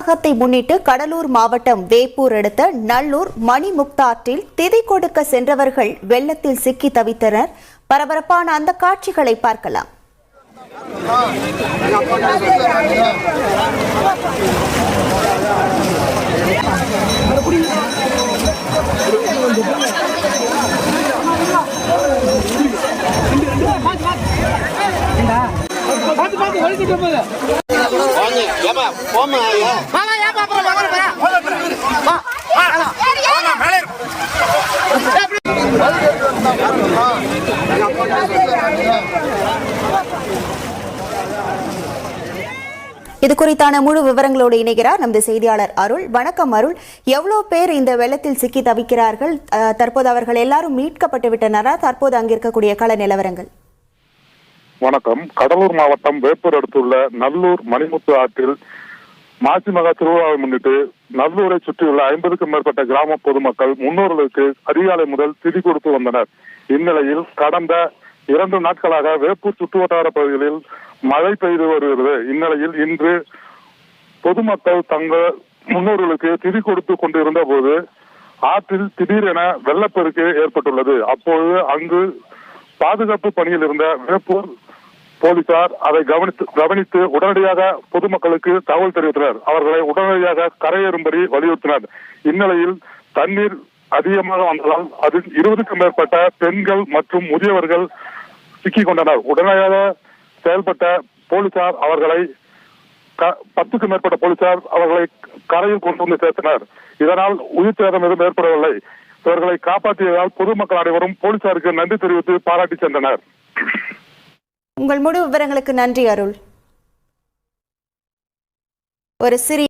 மகத்தை முன்னிட்டு கடலூர் மாவட்டம் வேப்பூர் அடுத்த நல்லூர் மணிமுக்தாற்றில் திதி கொடுக்க சென்றவர்கள் வெள்ளத்தில் சிக்கி தவித்தனர். பரபரப்பான அந்த காட்சிகளை பார்க்கலாம். இது குறித்தான முழு விவரங்களோடு இணைகிறார் நமது செய்தியாளர் அருள். வணக்கம் அருள். எவ்வளவு பேர் இந்த வெள்ளத்தில் சிக்கி தவிக்கிறார்கள்? தற்போது அவர்கள் எல்லாரும் மீட்கப்பட்டு விட்டனரா? தற்போது அங்கிருக்கக்கூடிய கள நிலவரங்கள். வணக்கம். கடலூர் மாவட்டம் வேப்பூர் அடுத்துள்ள நல்லூர் மணிமுத்து ஆற்றில் மாசி மகா திருவிழாவை முன்னிட்டு நல்லூரை சுற்றியுள்ள 50க்கும் மேற்பட்ட கிராம பொதுமக்கள் முன்னோர்களுக்கு அதிகாலை முதல் திதி கொடுத்து வந்தனர். இந்நிலையில் கடந்த 2 நாட்களாக வேப்பூர் சுற்றுவட்டார பகுதிகளில் மழை பெய்து வருகிறது. இந்நிலையில் இன்று பொதுமக்கள் தங்கள் முன்னோர்களுக்கு திதி கொடுத்து கொண்டிருந்த போது ஆற்றில் திடீரென வெள்ளப்பெருக்கு ஏற்பட்டுள்ளது. அப்போது அங்கு பாதுகாப்பு பணியில் இருந்த வேப்பூர் போலீசார் அதை கவனித்து உடனடியாக பொதுமக்களுக்கு தகவல் தெரிவித்தனர். அவர்களை உடனடியாக கரையேறும்படி வலியுறுத்தினர். இந்நிலையில் தண்ணீர் அதிகமாக வந்ததால் அதில் 20க்கும் மேற்பட்ட பெண்கள் மற்றும் முதியவர்கள் சிக்கிக் கொண்டனர். உடனடியாக செயல்பட்ட போலீசார் அவர்களை 10க்கும் மேற்பட்ட போலீசார் அவர்களை கரையில் கொண்டு வந்து சேர்த்தனர். இதனால் உயிர் சேதம் எதுவும் ஏற்படவில்லை. இவர்களை காப்பாற்றியதால் பொதுமக்கள் அனைவரும் போலீசாருக்கு நன்றி தெரிவித்து பாராட்டி சென்றனர். உங்கள் முழு விவரங்களுக்கு நன்றி அருள். ஒரு சிறிய